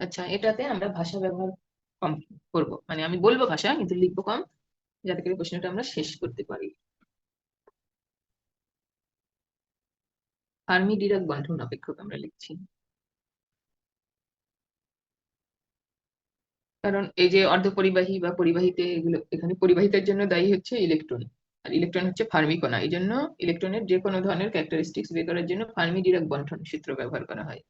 আচ্ছা, এটাতে আমরা ভাষা ব্যবহার কম করব, মানে আমি বলবো ভাষা কিন্তু লিখবো কম, যাতে করে প্রশ্নটা আমরা শেষ করতে পারি। ফার্মি ডিরাক বন্ধন অপেক্ষক আমরা লিখছি, কারণ এই যে অর্ধপরিবাহী বা পরিবাহিতে এগুলো, এখানে পরিবাহিতার জন্য দায়ী হচ্ছে ইলেকট্রন, আর ইলেকট্রন হচ্ছে ফার্মি কণা। এই জন্য ইলেকট্রনের যে কোনো ধরনের ক্যারেক্টারিস্টিক্স বের করার জন্য ফার্মি ডিরাক বন্ধন সূত্র ব্যবহার করা হয়।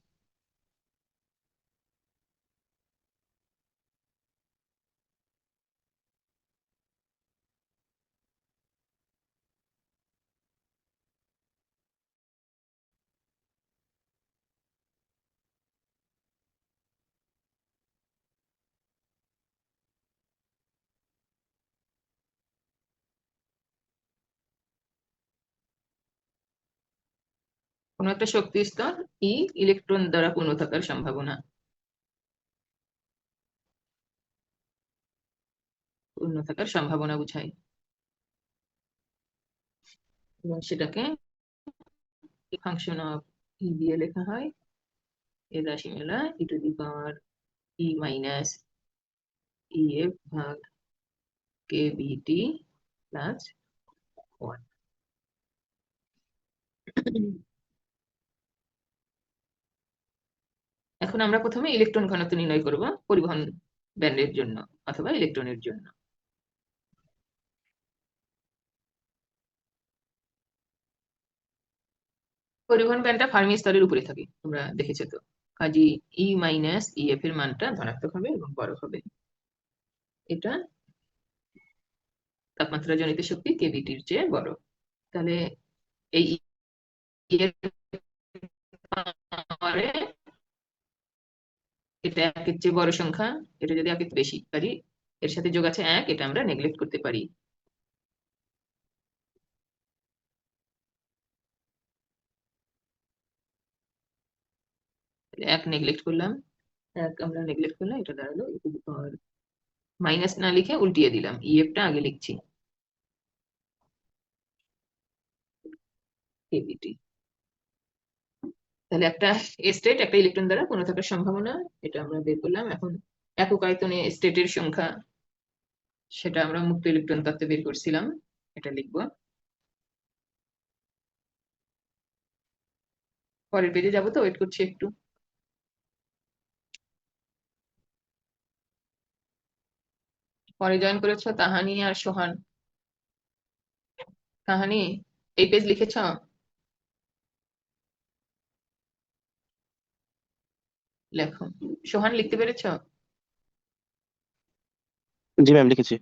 কোনো একটা শক্তি স্তর ই ইলেকট্রন দ্বারা পূর্ণ থাকার সম্ভাবনা, পূর্ণ থাকার সম্ভাবনা বোঝায়, এবং সেটাকে ফাংশন অফ ই দিয়ে লেখা হয়। এর রাশিমালা e to the power E minus E F ভাগ কে বিটি প্লাস 1। এখন আমরা প্রথমে ইলেকট্রন ঘনত্ব নির্ণয় করব পরিবহন ব্যান্ডের জন্য অথবা ইলেকট্রনের জন্য। পরিবহন ব্যান্ডটা ফার্মি স্তরের উপরে থাকে, তোমরা দেখেছো তো। কাজী ই মাইনাস ই এফ এর মানটা ধনাত্মক হবে এবং বড় হবে। এটা তাপমাত্রা জনিত শক্তি কেভিটির চেয়ে বড়। তাহলে এই E এর পরে এটা একের চেয়ে বড় সংখ্যা, এটা যদি একের বেশি পারি, এর সাথে যোগ আছে এক, এটা আমরা নেগলেক্ট করতে পারি। এক নেগলেক্ট করলাম, এক আমরা নেগলেক্ট করলাম, এটা দাঁড়ালো মাইনাস না লিখে উল্টিয়ে দিলাম, ইএফটা আগে লিখছি, কেভিটি। তাহলে একটা স্টেট একটা ইলেকট্রন দ্বারা পূর্ণ থাকার সম্ভাবনা, এটা আমরা বের করলাম। এখন একক আয়তনে স্টেটের সংখ্যা, সেটা আমরা মুক্ত ইলেকট্রন তত্ত্বে বের করছিলাম, এটা লিখবো। পরের পেজে যাবো, তো ওয়েট করছি একটু। পরে জয়েন করেছো তাহানি আর সোহান। তাহানি, এই পেজ লিখেছ? লেখো। সোহান, লিখতে পেরেছো? জি ম্যাম, লিখেছি।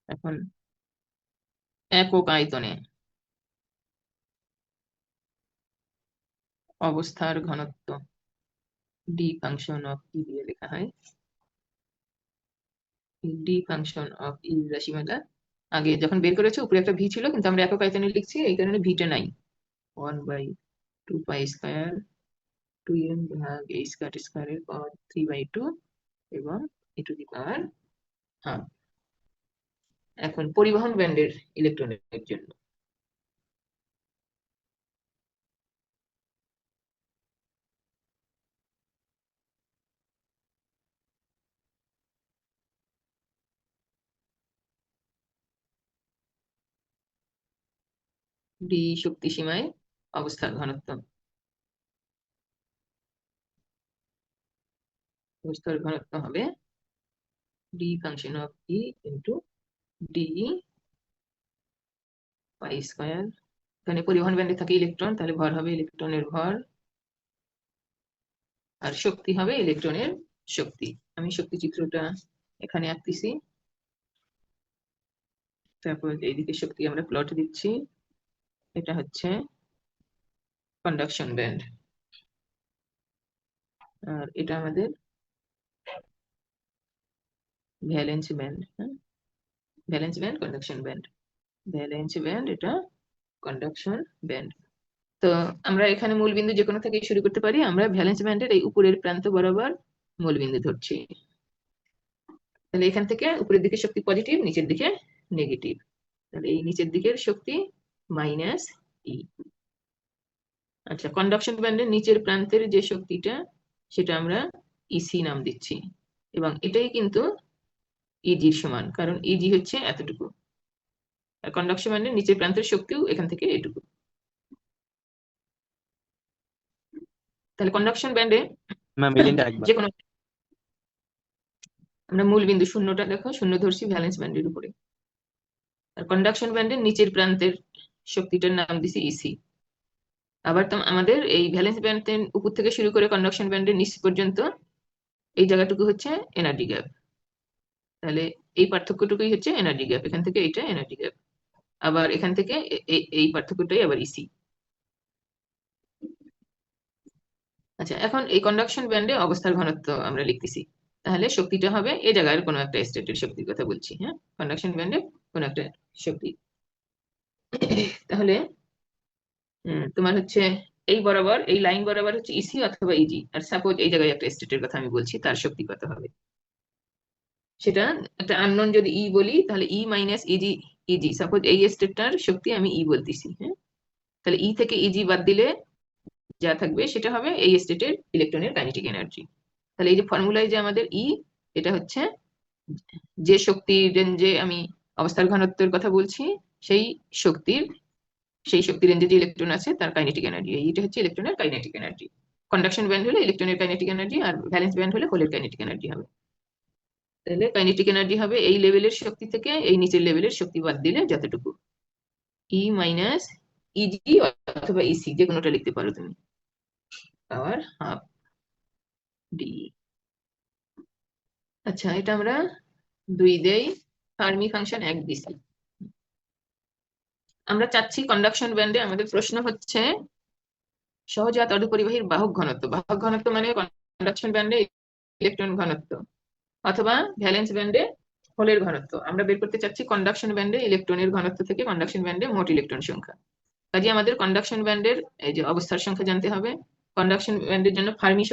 এখন একক আয়তনে অবস্থার ঘনত্ব ডি ফাংশন অফ ই দিয়ে লেখা হয়। ডি ফাংশন অফ ই রাশিমালা আগে যখন বের করেছো উপরে একটা ভি ছিল, কিন্তু আমরা একক আয়তনে লিখছি এই কারণে ভিটা নাই। 1/2 পাই স্কয়ার 2m ভাগ a স্কয়ার স্কয়ারের পাওয়ার 3/2 এবং e to the power half. এখন পরিবহন ব্যান্ডের ইলেকট্রনের জন্য ডি শক্তি সীমায় অবস্থার ঘনত্ব, অবস্থার ঘনত্ব হবে D function of E into D pi square. এখানে পরিবহন ব্যান্ডে থাকে ইলেকট্রন, তাহলে ভর হবে ইলেকট্রনের ভর, আর শক্তি হবে ইলেকট্রনের শক্তি। আমি শক্তি চিত্রটা এখানে আঁকতেছি, তারপর এইদিকে শক্তি আমরা প্লট দিচ্ছি। এটা হচ্ছে কন্ডাকশন ব্যান্ড, আর এটা আমাদের ভ্যালেন্স ব্যান্ড। হ্যাঁ, valence band, conduction band, valence band, এটা কন্ডাকশন ব্যান্ড। তো আমরা এখানে মূলবিন্দু যে কোনো থেকে শুরু করতে পারি। আমরা ভ্যালেন্স ব্যান্ডের এই উপরের প্রান্ত বরাবর মূলবিন্দু ধরছি। তাহলে এখান থেকে উপরের দিকে শক্তি পজিটিভ, নিচের দিকে নেগেটিভ। তাহলে এই নিচের দিকের শক্তি মাইনাস ই। আচ্ছা, কন্ডাকশন ব্যান্ডের নিচের প্রান্তের যে শক্তিটা সেটা আমরা ইসি নাম দিচ্ছি, এবং এটাই কিন্তু ইজির সমান, কারণ ইজি হচ্ছে এতটুকু, আর কন্ডাকশন ব্যান্ডের নিচের প্রান্তের শক্তিও এখান থেকে এটুকু। তাহলে কন্ডাকশন ব্যান্ডে ম্যাম এই লাইনটা একবার। যে কোনো, আমরা মূল বিন্দু শূন্যটা দেখো, শূন্য ধরছি ভ্যালেন্স ব্যান্ডের উপরে, আর কন্ডাকশন ব্যান্ডের নিচের প্রান্তের শক্তিটার নাম দিছি ইসি। আবার তো আমাদের এই ভ্যালেন্স ব্যান্ডের উপর থেকে শুরু করে কন্ডাকশন ব্যান্ডের নিচ পর্যন্ত এই জায়গাটুকু হচ্ছে এনার্জি গ্যাপ। তাহলে এই পার্থক্যটুকুই হচ্ছে এনার্জি গ্যাপ, এখান থেকে এইটা এনার্জি গ্যাপ, আবার এখান থেকে এই পার্থক্যটাই আবার ইসি। আচ্ছা, এখন এই কন্ডাকশন ব্যান্ডে অবস্থার ঘনত্ব আমরা লিখতেছি, তাহলে শক্তিটা হবে এই জায়গার কোনো একটা স্টেটের শক্তির কথা বলছি, হ্যাঁ, কন্ডাকশন ব্যান্ডে কোনো একটা শক্তি। তাহলে তোমার হচ্ছে এই বরাবর, এই লাইন বরাবর হচ্ছে ইসি অথবা ইজি, আর সাপোজ এই জায়গায় একটা স্টেটের কথা আমি বলছি, তার শক্তি কত হবে সেটা একটা আননোন যদি ই বলি, তাহলে ই মাইনাস ইজি, ইজি সাপোজ এই স্টেটটার শক্তি আমি ই বলতেছি, হ্যাঁ, তাহলে ই থেকে ইজি বাদ দিলে যা থাকবে সেটা হবে এই স্টেটের ইলেকট্রনের কাইনেটিক এনার্জি। তাহলে এই যে ফর্মুলায় যে আমাদের ই, এটা হচ্ছে যে শক্তির রেঞ্জে আমি অবস্থার ঘনত্বের কথা বলছি, সেই শক্তির সেই শক্তি রেঞ্জে যে ইলেকট্রন আছে তার কাইনেটিক এনার্জি, এইটা হচ্ছে ইলেকট্রনের কাইনেটিক এনার্জি। কন্ডাকশন ব্যান্ড হলে ইলেকট্রনের কাইনেটিক এনার্জি, আর ভ্যালেন্স ব্যান্ড হলে হোলের কাইনেটিক এনার্জি হবে। তাহলে কাইনেটিক এনার্জি হবে এই লেভেলের শক্তি থেকে এই নিচের লেভেলের শক্তি বাদ দিলে যতটুকু, ই মাইনাস ইজি অথবা ইসি যে কোনোটা লিখতে পারো তুমি, পাওয়ার হাফ ডি। আচ্ছা, এটা আমরা 2 দেই, ফার্মি ফাংশন 1 দিছি। আমরা চাচ্ছি কন্ডাকশন ব্যান্ডে, আমাদের প্রশ্ন হচ্ছে সহজাত অর্ধপরিবাহীর বাহক ঘনত্ব। বাহক ঘনত্ব মানে কন্ডাকশন ব্যান্ডে ইলেকট্রন ঘনত্ব, অথবা ভ্যালেন্স ব্যান্ডে হোলের ঘনত্ব। আমরা বের করতে চাচ্ছি কন্ডাকশন ব্যান্ডে ইলেকট্রনের ঘনত্ব থেকে কন্ডাকশন ব্যান্ডে মোট ইলেকট্রন সংখ্যা। কাজে আমাদের কন্ডাকশন ব্যান্ডের এই যে অবস্থার সংখ্যা জানতে হবে, কন্ডাকশন ব্যান্ডের জন্য ফার্মি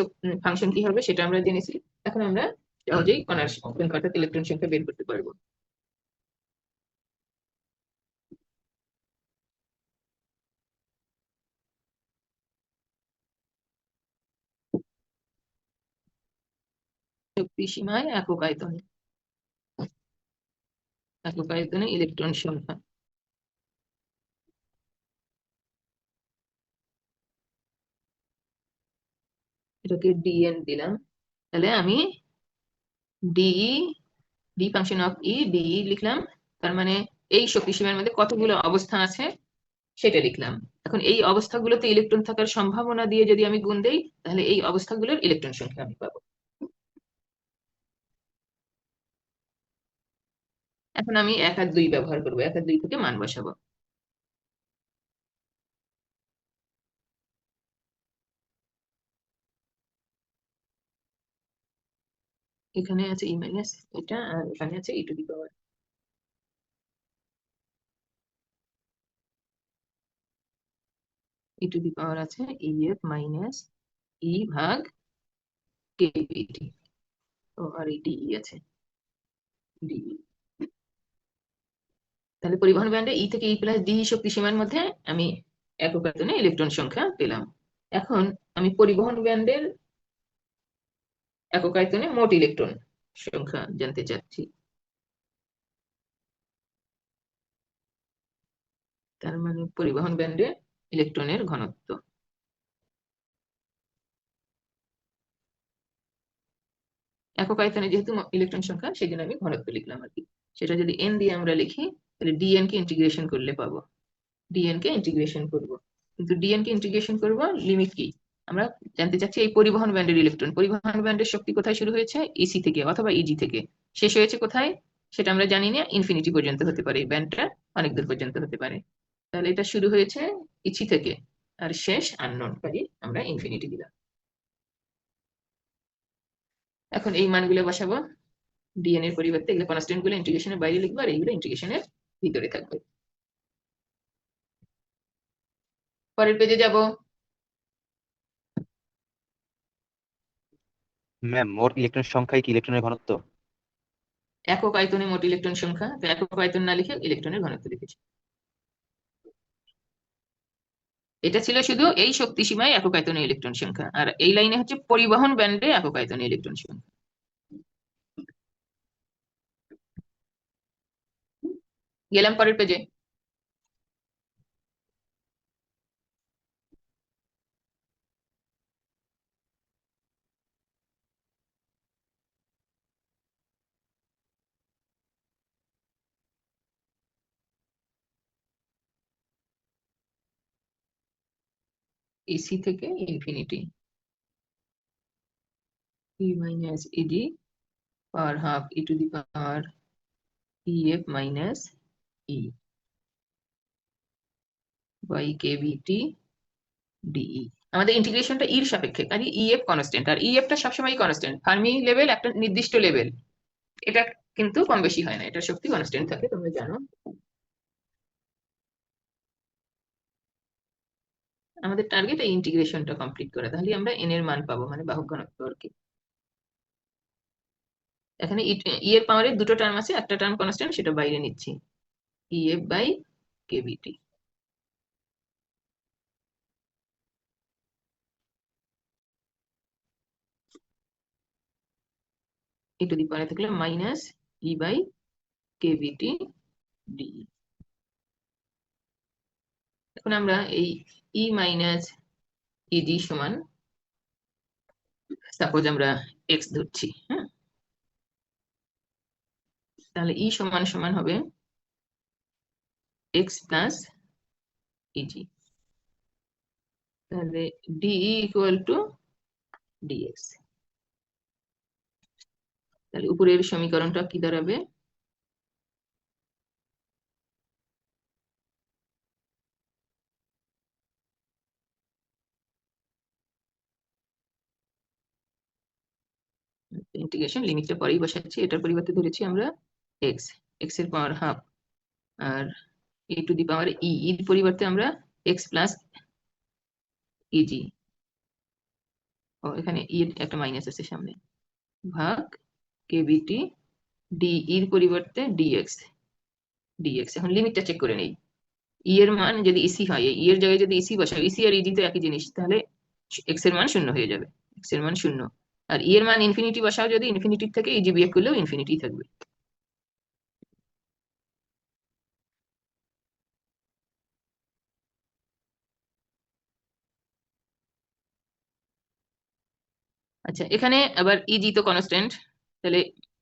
ফাংশন কি হবে সেটা আমরা জেনেছি। এখন আমরা সহজেই কণার সংখ্যা অর্থাৎ ইলেকট্রন সংখ্যা বের করতে পারবো। শক্তি সীমায় একক আয়তনে, একক আয়তনে ইলেকট্রন সংখ্যা। এটাকে ডিএন দিলাম, তাহলে আমি DE, D function of E DE লিখলাম, তার মানে এই শক্তি সীমার মধ্যে কতগুলো অবস্থা আছে সেটা লিখলাম। এখন এই অবস্থাগুলোতে ইলেকট্রন থাকার সম্ভাবনা দিয়ে যদি আমি গুণ দেই, তাহলে এই অবস্থাগুলোর ইলেকট্রন সংখ্যা আমি পাবো। এখন আমি 1 আর 2 ব্যবহার করবো, 1 আর 2 থেকে মান বসাবো। এখানে আছে ই মাইনাস এটা, আর এখানে আছে ই to the power, E to the পাওয়ার আছে ই এফ মাইনাস ই ভাগ কেপিটি, ও আর এই ডিই আছে ডিই। তাহলে পরিবহন ব্যান্ডে ই থেকে ই প্লাস ডি শক্তি সীমার মধ্যে আমি একক আয়তনে ইলেকট্রন সংখ্যা পেলাম। এখন আমি পরিবহন ব্যান্ডের একক আয়তনে মোট ইলেকট্রন সংখ্যা জানতে চাচ্ছি। তার মানে পরিবহন ব্যান্ডে ইলেকট্রনের ঘনত্ব, একক আয়তনে যেহেতু ইলেকট্রন সংখ্যা সেই জন্য আমি ঘনত্ব লিখলাম আর কি। সেটা যদি এন দিয়ে আমরা লিখি, তাহলে ডিএন কে ইন্টিগ্রেশন করলে পাবো, ডিএন কে ইন্টিগ্রেশন করব, কিন্তু ডিএন কে ইন্টিগ্রেশন করব লিমিট কি, আমরা জানতে চাচ্ছি এই পরিবহন ব্যান্ডের ইলেকট্রন, পরিবহন ব্যান্ডের শক্তি কোথায় শুরু হয়েছে, ইসি থেকে অথবা ইজি থেকে, শেষ হয়েছে কোথায় সেটা আমরা জানি না, ইনফিনিটি পর্যন্ত হতে পারে, এই ব্যান্ডটা অনেক দূর পর্যন্ত হতে পারে। তাহলে এটা শুরু হয়েছে ইসি থেকে, আর শেষ আননোন, কাজে আমরা ইনফিনিটি দিলাম। এখন এই মানগুলো বসাবো, ডিএন এর পরিবর্তে এগুলো কনস্ট্যান্ট গুলো ইন্টিগ্রেশনের বাইরে লিখবো, আর এইগুলো ইন্টিগ্রেশনের ভিতরে থাকবে। পরের পেজে যাব। ম্যাম মোট ইলেকট্রন সংখ্যাই কি ইলেকট্রনের ঘনত্ব? একক আয়তনে মোট ইলেকট্রন সংখ্যা, তো একক আয়তন না লিখে ইলেকট্রনের ঘনত্ব লিখেছি। এটা ছিল শুধু এই শক্তি সীমায় একক আয়তনের ইলেকট্রন সংখ্যা, আর এই লাইনে হচ্ছে পরিবহন ব্যান্ডে একক আয়তনের ইলেকট্রন সংখ্যা। গেলাম পরের পেজে। ইসি থেকে infinity, E minus ED power half E to the power EF minus E by KVT DE. আমাদের ইন্টিগ্রেশনটা ইর সাপেক্ষে, কাজে ইএফ কনস্ট্যান্ট, আর ইএফটা সবসময় কনস্ট্যান্ট। ফার্মি লেভেল একটা নির্দিষ্ট লেভেল, এটা কিন্তু কম বেশি হয় না, এটা শক্তি কনস্ট্যান্ট থাকে, তোমরা জানো। আমাদের টার্গেট এই ইন্টিগ্রেশনটা কমপ্লিট করা, তাহলে আমরা এন এর মান পাবো, মানে বাহক ঘনত্ব আর কি। এখানে ই এর পাওয়ারের দুটো টার্ম আছে, একটা টার্ম কনস্ট্যান্ট, সেটা বাইরে নিচ্ছি, EF by KVT. E to the পাওয়ারে থাকলে minus E by KVT D. এখন আমরা এই ই মাইনাস ইডি সমান, সাপোজ আমরা এক্স ধরছি, হ্যাঁ, তাহলে ই সমান সমান হবে এক্স প্লাস ইজি, তাহলে ডিই ইকুয়াল টু ডিএক্স। তাহলে উপরের সমীকরণটা কি দাঁড়াবে? ইন্টিগ্রেশন লিমিটটা পরেই বসাচ্ছি, এটার পরিবর্তে ধরেছি আমরা এক্স, এক্স এর power half, R A two the power ই, এর পরিবর্তে আমরা এক্স প্লাস ইজি, ও এখানে ই এর একটা মাইনাস আছে সামনে, ভাগ কেবিটি ডি, এর পরিবর্তে ডিএক্স, ডিএক্স। এখন লিমিটটা চেক করে নেই, ই এর মান যদি ইসি হয়, ই এর জায়গায় যদি ইসি বসাই, ইসি আর ইজি তো একই জিনিস, তাহলে এক্স এর মান শূন্য হয়ে যাবে, এক্স এর মান শূন্য। আর ই এর মান ইনফিনিটি বসাও, যদি ইনফিনিটির থেকে ইজি বিয়োগ করলেও ইনফিনিটি থাকবে। আচ্ছা, এখানে আবার ইজি তো কনস্ট্যান্ট, তাহলে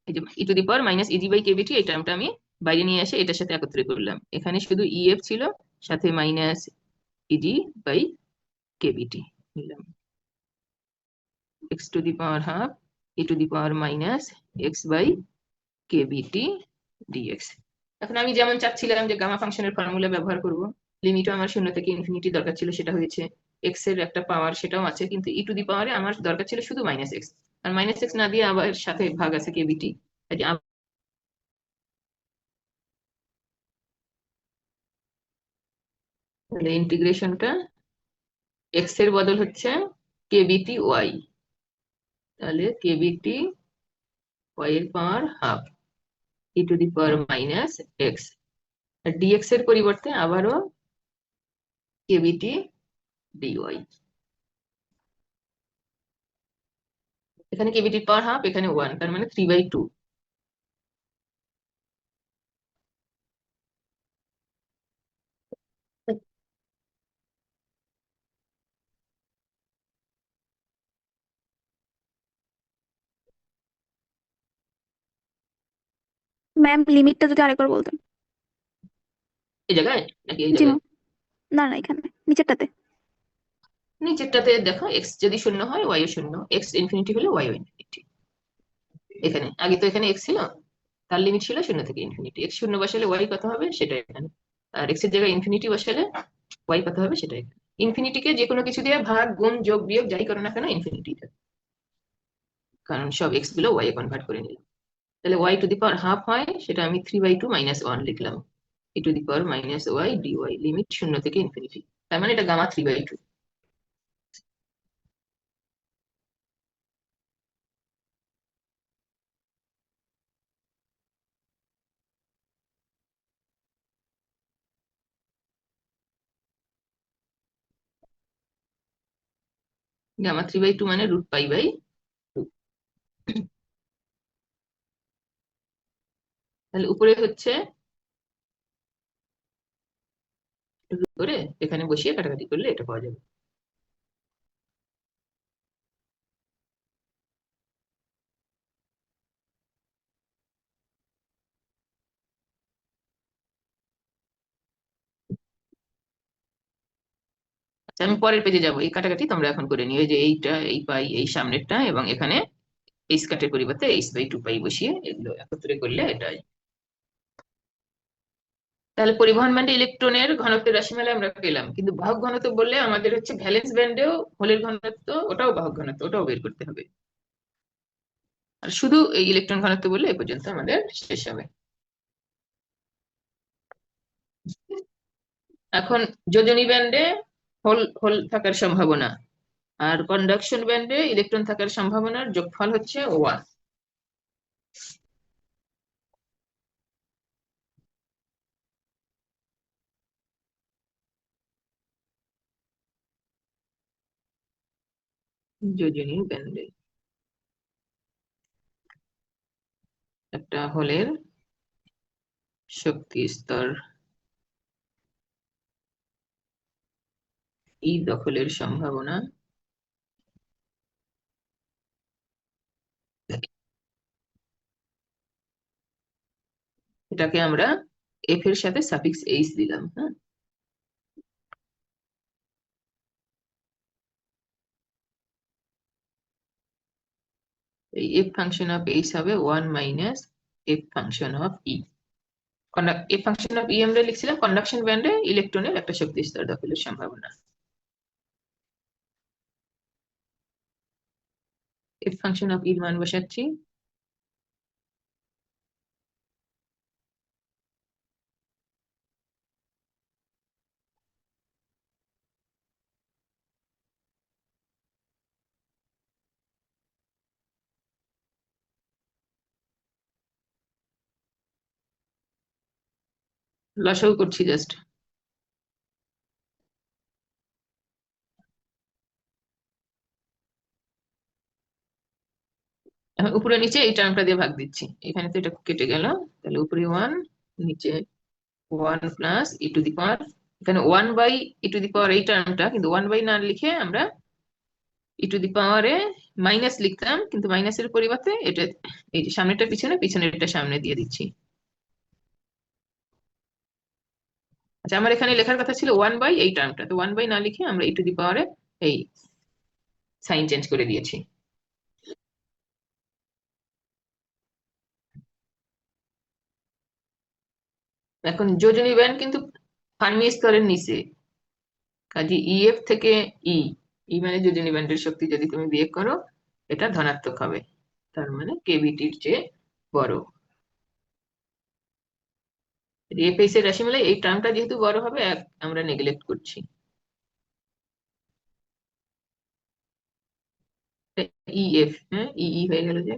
এই যে e to the power minus EG by KVT, এই টার্মটা আমি বাইরে নিয়ে এসে এটার সাথে একত্রে করলাম। এখানে শুধু ইএফ ছিল, সাথে মাইনাস ইজি বাই কেভিটি নিলাম, X to the power half E to the power minus X by KVT DX. এখন আমি যেমন চাচ্ছিলাম যে গামা ফাংশনের ফর্মুলা ব্যবহার করব, লিমিটও আমার শূন্য থেকে ইনফিনিটি দরকার ছিল, সেটা হয়েছে। এক্স এর একটা পাওয়ার সেটাও আছে, কিন্তু ই টু দি পাওয়ারে আমার দরকার ছিল শুধু মাইনাস এক্স, আর মাইনাস এক্স না দিয়ে আবার সাথে ভাগ আছে কেভিটি। তাহলে ইন্টিগ্রেশনটা এক্স এর বদল হচ্ছে কেবিটি ওয়াই, তাহলে কেবিটি ওয়াই এর power half E to the power minus X, আর ডিএক্স এর পরিবর্তে আবারও কেবিটি ডিওয়াই। এখানে কেবিটির পাওয়ার হাফ, এখানে ওয়ান, তার মানে 3/2। ম্যাম লিমিটটা যদি আরেকবার বলতেন। এই জায়গায় নাকি এই জি জায়গায়? ম্যাম। না না, এখানে নিচেরটাতে। নিচেরটাতে দেখো, এক্স যদি শূন্য হয় ওয়াই ও শূন্য, এক্স ইনফিনিটি হলে ওয়াই ও ইনফিনিটি। এখানে আগে তো এখানে এক্স ছিল, তার লিমিট ছিল শূন্য থেকে ইনফিনিটি, এক্স শূন্য বসালে ওয়াই কত হবে সেটা এখানে, আর এক্স এর জায়গায় ইনফিনিটি বসালে ওয়াই কত হবে সেটা এখানে। ইনফিনিটিকে যে কোনো কিছু দিয়ে ভাগ গুণ যোগ বিয়োগ যাই করো না কেন ইনফিনিটি, কারণ সব এক্স গুলো ওয়াই এ কনভার্ট করে নিলাম। তাহলে Y to the power half হয়, সেটা আমি 3/2 মাইনাস ওয়ান লিখলাম, e to the power minus Y DY, limit শূন্য থেকে ইনফিনিটি, তার মানে এটা গামা 3/2। গামা 3/2 মানে √π/2। তাহলে উপরে হচ্ছে করে এখানে বসিয়ে কাটাকাটি করলে এটা পাওয়া যাবে। আচ্ছা, আমি পরের পেজে যাবো। এই কাটাকাটি তোমরা এখন করে নিও, এই যে এইটা, এই পাই, এই সামনেরটা, এবং এখানে এই স্কার্টের পরিবর্তে h/2π বসিয়ে এগুলো একত্রে করলে এটা। তাহলে পরিবহন ব্যান্ডে ইলেকট্রনের ঘনত্বের রাশিমালা আমরা পেলাম, কিন্তু বাহক ঘনত্ব বললে আমাদের হচ্ছে ভ্যালেন্স ব্যান্ডেও হোলের ঘনত্ব, ওটাও বাহক ঘনত্ব, ওটাও বের করতে হবে। আর শুধু এই ইলেকট্রন ঘনত্ব বললে এ পর্যন্ত আমাদের শেষ হবে। এখন যোজনী ব্যান্ডে হোল হোল থাকার সম্ভাবনা, আর কন্ডাকশন ব্যান্ডে ইলেকট্রন থাকার সম্ভাবনার যোগফল হচ্ছে 1। যোজনী ব্যান্ডে একটা হোলের শক্তি স্তর ই দখলের সম্ভাবনা এটাকে আমরা এফ এর সাথে সাফিক্স এইচ দিলাম। হ্যাঁ, এই এফ ফাংশন অফ এইচ হবে 1 minus F function of E. F function of E আমরা লিখছিলাম কন্ডাকশন ব্যান্ডে ইলেকট্রনের একটা শক্তি স্তর দখলের সম্ভাবনা। এফ ফাংশন অফ ইর মান বসাচ্ছি, লসাগু করছি জাস্ট। এখন উপরে নিচে এই টার্মটা দিয়ে ভাগ দিচ্ছি, এখানে তো এটা কেটে গেল, তাহলে উপরে 1, নিচে 1 প্লাস ই টু দি পাওয়ার, এখানে 1/e⁻, এই টার্মটা কিন্তু 1 না লিখে আমরা e⁻ মাইনাস লিখতাম, কিন্তু মাইনাসের পরিবর্তে এটা এই যে সামনেটা পিছনে, পিছনেরটা সামনে দিয়ে দিচ্ছি। আচ্ছা, আমার এখানে লেখার কথা ছিল 1/, এই টার্মটা তো 1/, না লিখে আমরা e⁻ এই সাইন চেঞ্জ করে দিয়েছি। এখন যোজনী ব্যান্ড কিন্তু ফার্মি স্তরের নিচে, কাজে ইএফ থেকে ই, ই মানে যোজনী ব্যান্ডের শক্তি যদি তুমি বিয়োগ করো এটা ধনাত্মক হবে, তার মানে কেভিটির চেয়ে বড়। এফএস এর রাশিমালায় এই টার্মটা যেহেতু বড় হবে, আমরা নেগলেক্ট করছি। ইএফ, হ্যাঁ, ই হয়ে গেল যে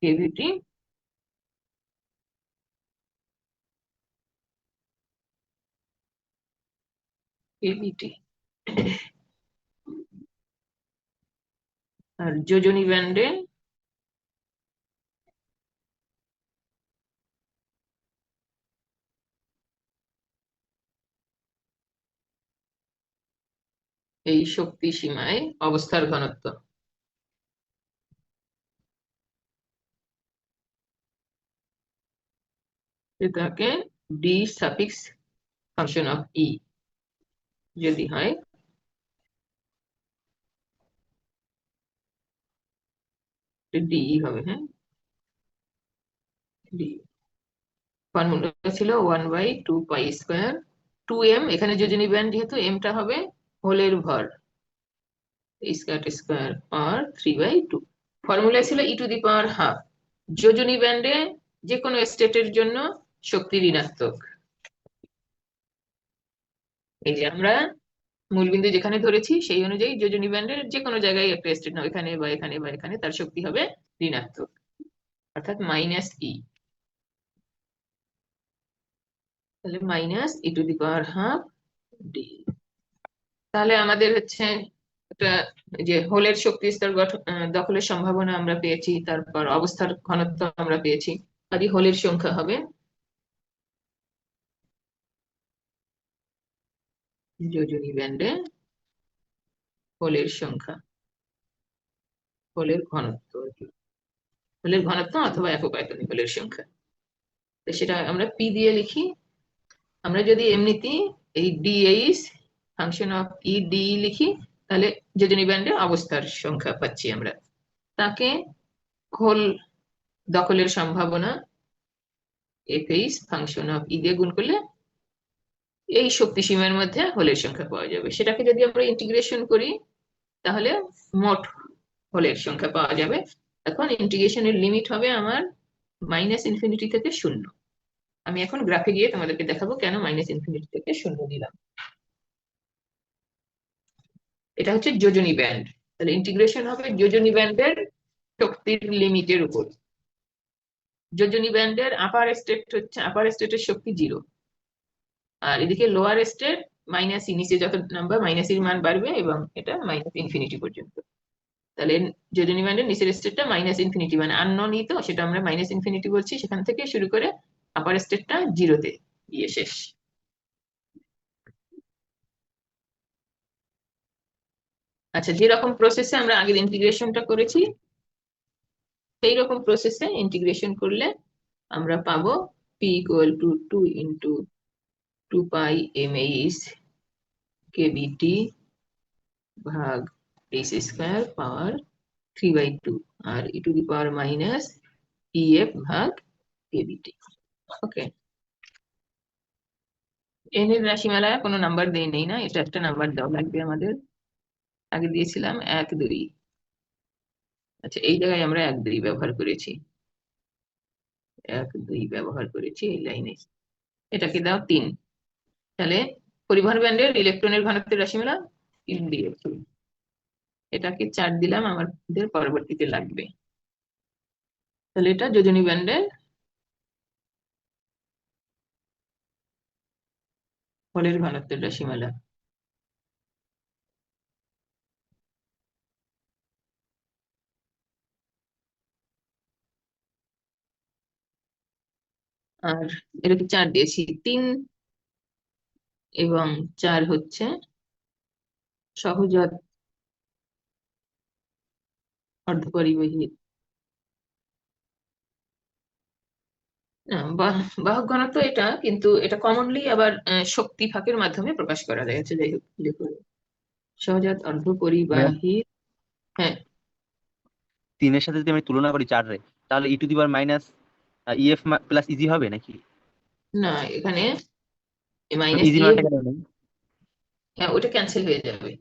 কেভিটি কেভিটি। আর যোজনী ব্যান্ডে এই শক্তি সীমায় অবস্থার ঘনত্ব, এটাকে ডি সাফিক্স ফাংশন অফ ই যদি হয়, ডিই হবে। হ্যাঁ, ডি ফর্মুলা ছিল 1/2π², 2m, এখানে যোজনী ব্যান্ড যেহেতু এমটা হবে হোলের ভর, স্কয়ার আর 3/2। ফর্মুলা ছিল e⁻²। যোজনী ব্যান্ডে যে কোনো স্টেটের জন্য শক্তি ঋণাত্মক। এই যে আমরা মূলবিন্দু যেখানে ধরেছি সেই অনুযায়ী যোজনী ব্যান্ডের যে কোনো জায়গায় একটা স্টেট নাও, এখানে বা এখানে বা এখানে, তার শক্তি হবে ঋণাত্মক। অর্থাৎ মাইনাস ই, তাহলে minus E to the power half D. তাহলে আমাদের হচ্ছে একটা যে হোলের শক্তি স্তর গঠন দখলের সম্ভাবনা আমরা পেয়েছি, তারপর অবস্থার ঘনত্ব আমরা পেয়েছি, আদি হোলের সংখ্যা হবে যোজনী ব্যান্ডে হোলের সংখ্যা, হোলের ঘনত্ব আর কি, হোলের ঘনত্ব অথবা একক আয়তনী হোলের সংখ্যা। তো সেটা আমরা পি দিয়ে লিখি। আমরা যদি এমনিতেই এই DH function of E D লিখি, তাহলে যোজনী ব্যান্ডে অবস্থার সংখ্যা পাচ্ছি আমরা। তাকে হোল দখলের সম্ভাবনা এফএইচ ফাংশন অফ ই দিয়ে গুণ করলে এই শক্তি সীমার মধ্যে হোলের সংখ্যা পাওয়া যাবে। সেটাকে যদি আমরা ইন্টিগ্রেশন করি তাহলে মোট হোলের সংখ্যা পাওয়া যাবে। এখন ইন্টিগ্রেশনের লিমিট হবে আমার মাইনাস ইনফিনিটি থেকে শূন্য। আমি এখন গ্রাফে গিয়ে তোমাদেরকে দেখাবো কেন মাইনাস ইনফিনিটি থেকে শূন্য দিলাম। এটা হচ্ছে যোজনী ব্যান্ড, তাহলে ইন্টিগ্রেশন হবে যোজনী ব্যান্ডের শক্তির লিমিটের উপর। যোজনী ব্যান্ডের আপার স্টেট হচ্ছে, আপার স্টেটের শক্তি 0, আর এদিকে লোয়ার স্টেট মাইনাস ই, নিচে যত নাম্বার মাইনাস এর মান বাড়বে এবং এটা মাইনাস ইনফিনিটি পর্যন্ত। তাহলে যোজনী ব্যান্ডের নিচের স্টেটটা মাইনাস ইনফিনিটি, মানে আননোন ই, তো সেটা আমরা মাইনাস ইনফিনিটি বলছি, সেখান থেকে শুরু করে আপার স্টেটটা 0-তে গিয়ে শেষ। আচ্ছা, যেরকম প্রসেসে আমরা আগের ইন্টিগ্রেশনটা করেছি সেই রকম প্রসেসে ইন্টিগ্রেশন করলে আমরা পাবো p equal to 2 into 2 pi mh kbt ভাগ h স্কয়ার পাওয়ার 3/2 আর e to the power minus ef ভাগ kbt। ওকে, n এর রাশিমালায় কোনো নাম্বার দেই নেই না, এটা একটা নাম্বার দেওয়া লাগবে আমাদের, আগে দিয়েছিলাম 1 2। আচ্ছা, এই জায়গায় আমরা 1 2 ব্যবহার করেছি, 1 2 ব্যবহার করেছি এই লাইনে। এটাকে দাও 3। তাহলে পরিবহন ব্যান্ডের ইলেকট্রনের ঘনত্বের রাশিমালা 3 দিয়েছি, এটাকে 4 দিলাম, আমাদের পরবর্তীতে লাগবে। তাহলে এটা যোজনী ব্যান্ডের হোলের ঘনত্বের রাশিমালা। আর এটাকে 4 দিয়েছি, 3 এবং 4 হচ্ছে সহজাত অর্ধপরিবাহী বাহক ঘনত্ব এটা, কিন্তু এটা কমনলি আবার শক্তি ফাঁকের মাধ্যমে প্রকাশ করা যায়। আচ্ছা, যাই হোক, লিখো সহজাত ম্যাম অর্ধপরিবাহী। হ্যাঁ, 3 এর সাথে যদি আমি তুলনা করি 4 রে, তাহলে e to the power minus EF plus EG হবে নাকি? না, এখানে মাইনাস ইজি ই, মানটা কেন নেই? ওটা ক্যান্সেল হয়ে যাবে,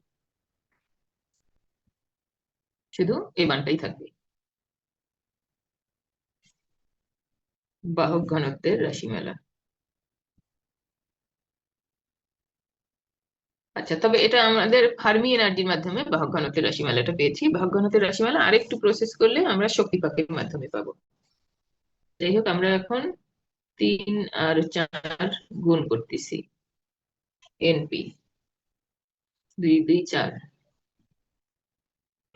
শুধু এই মানটাই থাকবে, বাহক ঘনত্বের রাশিমালা। আচ্ছা, তবে এটা আমাদের ফার্মি এনার্জির মাধ্যমে বাহক ঘনত্বের রাশিমালাটা পেয়েছি। বাহক ঘনত্বের রাশিমালা আরেকটু প্রসেস করলে আমরা শক্তি পাকের মাধ্যমে পাবো। যাই হোক, আমরা এখন 3 আর 4 গুণ করতেছি, এনপি 2 2 4,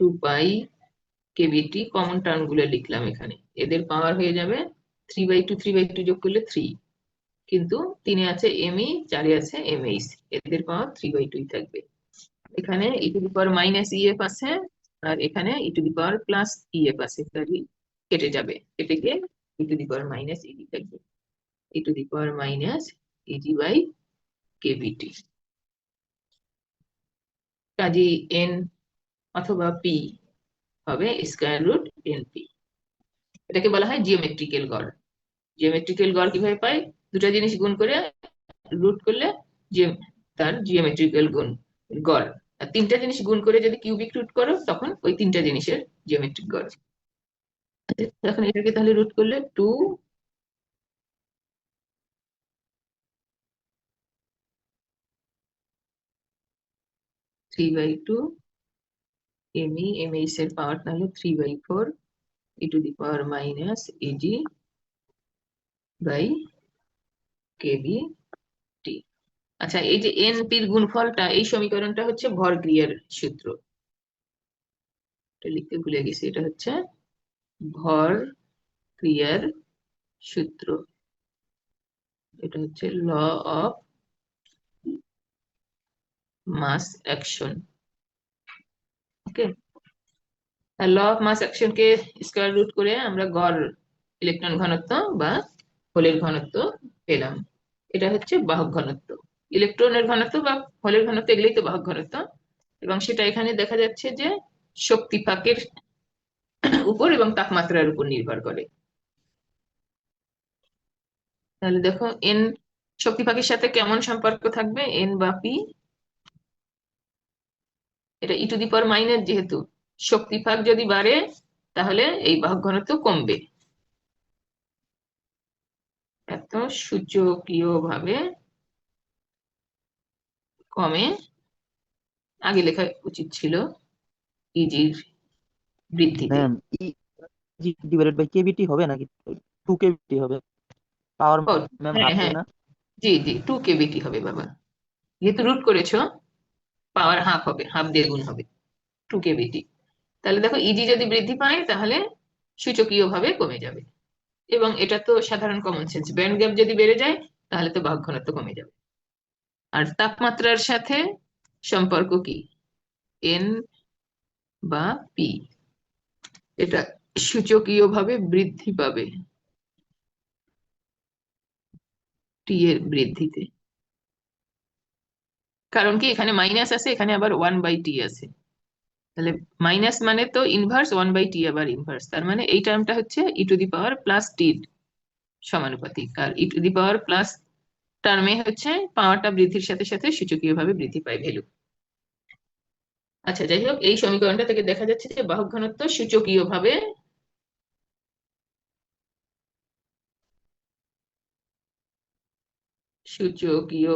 2 পাই কেবিটি, কমন টার্ম গুলো লিখলাম এখানে, এদের পাওয়ার হয়ে যাবে 3/2, 3/2 যোগ করলে 3, কিন্তু 3-এ আছে এমই, 4-এ আছে এমএইচ, এদের পাওয়ার 3/2 থাকবে। এখানে e to the power minus EF আছে, আর এখানে e to the power plus EF আছে, তাহলে কেটে যাবে, কেটে গিয়ে e to the power minus ED থাকবে, e to the power minus ED by KBT. কাজী এন অথবা পি হবে স্কয়ার রুট এনপি। এটাকে বলা হয় জিওমেট্রিক্যাল গড়। জিওমেট্রিক্যাল গড় কিভাবে পাই? দুটা জিনিস গুণ করে রুট করলে তার জিওমেট্রিক্যাল গুণ গড়। আর 3টা জিনিস গুণ করে যদি কিউবিক রুট করো তখন ওই 3টা জিনিসের জিওমেট্রিক গড়। এখন এটাকে তাহলে রুট করলে 2 3/2 এমই, এমএইচ এর পাওয়ার তাহলে 3/4 e to the power minus EG by KB T. আচ্ছা, এই যে এনপির গুণফলটা, এই সমীকরণটা হচ্ছে ভর ক্রিয়ার সূত্র। এটা লিখতে ভুলে গেছি, এটা হচ্ছে ভর ক্রিয়ার সূত্র। এটা হচ্ছে law of mass action. Okay, আর ল অফ মাস অ্যাকশনকে স্কয়ার রুট করে আমরা গড় ইলেকট্রন ঘনত্ব বা হোলের ঘনত্ব পেলাম। এটা হচ্ছে বাহক ঘনত্ব। ইলেকট্রনের ঘনত্ব বা হোলের ঘনত্ব এগুলোই তো বাহক ঘনত্ব, এবং সেটা এখানে দেখা যাচ্ছে যে শক্তি ফাঁকের উপর এবং তাপমাত্রার উপর নির্ভর করে। তাহলে দেখো এন শক্তি ফাঁকের সাথে কেমন সম্পর্ক থাকবে, এন বা পি। এটা ই টু দি পাওয়ার মাইনাস, যেহেতু শক্তি ফাঁক যদি বাড়ে তাহলে এই বাহক ঘনত্ব কমবে। এত সূচকীয় ভাবে কমে, আগে লেখা উচিত ছিল ইজির বৃদ্ধিতে। Ma'am E divided by KBT হবে নাকি 2 কেবিটি হবে? পাওয়ার ও, ম্যাম হ্যাঁ হাফ হ্যাঁ, না? জি জি, 2 কেবিটি হবে বাবা, যেহেতু রুট করেছো পাওয়ার হাফ হবে, হাফ দিয়ে গুণ হবে 2 কেবিটি। তাহলে দেখো ইজি যদি বৃদ্ধি পায় তাহলে সূচকীয় ভাবে কমে যাবে, এবং এটা তো সাধারণ কমন সেন্স। ব্যান্ড গ্যাপ যদি বেড়ে যায় তাহলে তো বাহক ঘনত্ব কমে যাবে। আর তাপমাত্রার সাথে সম্পর্ক কি, এন বা পি, এটা সূচকীয় ভাবে বৃদ্ধি পাবে টি এর বৃদ্ধিতে। কারণ কি, এখানে মাইনাস আছে, এখানে আবার 1/t আছে। তাহলে মাইনাস মানে তো ইনভার্স, 1/t আবার ইনভার্স, তার মানে এই টার্মটা হচ্ছে ই টু দি পাওয়ার প্লাস টি সমানুপাতিক। আর ই টু দি পাওয়ার প্লাস টার্মে হচ্ছে পাওয়ারটা বৃদ্ধির সাথে সাথে সূচকীয় ভাবে বৃদ্ধি পায় ভ্যালু। আচ্ছা, যাই হোক, এই সমীকরণটা থেকে দেখা যাচ্ছে যে বাহক ঘনত্ব সূচকীয়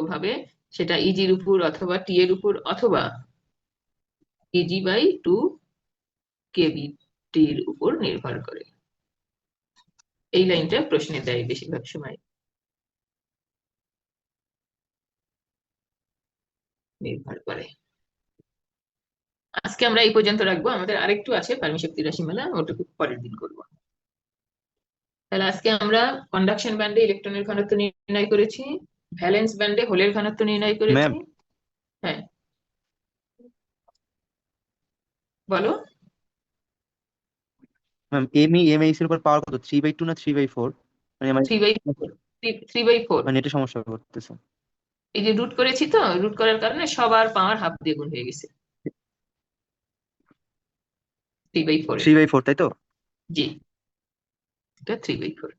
ভাবে সেটা ইজির উপর অথবা টি এর উপর অথবা ইজি বাই 2 কেবিটির উপর নির্ভর করে। এই লাইনটা প্রশ্নে দেয় বেশিরভাগ সময়, নির্ভর করে। আজকে আমরা এই পর্যন্ত রাখবো, আমাদের আরেকটু আছে পারমিশক্তি রাশিমালা, ওটুকু পরের দিন করবো। তাহলে আজকে আমরা কন্ডাকশন ব্যান্ডে ইলেকট্রনের ঘনত্ব নির্ণয় করেছি, ভ্যালেন্স ব্যান্ডে হোলের ঘনত্ব নির্ণয় করেছি। ম্যাম হ্যাঁ, বলো। ম্যাম এম এইচ এর উপর পাওয়ার কত, 3/2 না 3/4? মানে আমার 3/4, 3/4। মানে এটা সমস্যা করতেছে। এই যে রুট করেছি, তো রুট করার কারণে সবার পাওয়ার হাফ দিয়ে গুণ হয়ে গেছে 3/4 এর। 3/4 তাই তো? জি, এটা 3/4।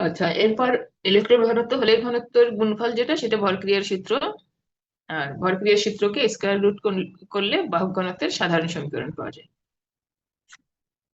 আচ্ছা, এরপর ইলেকট্রন ঘনত্ব হোলের ঘনত্বের গুণফল যেটা, সেটা ভরক্রিয়ার সূত্র। আর ভরক্রিয়ার সূত্রকে স্কয়ার রুট করলে বাহক ঘনত্বের সাধারণ সমীকরণ পাওয়া যায়।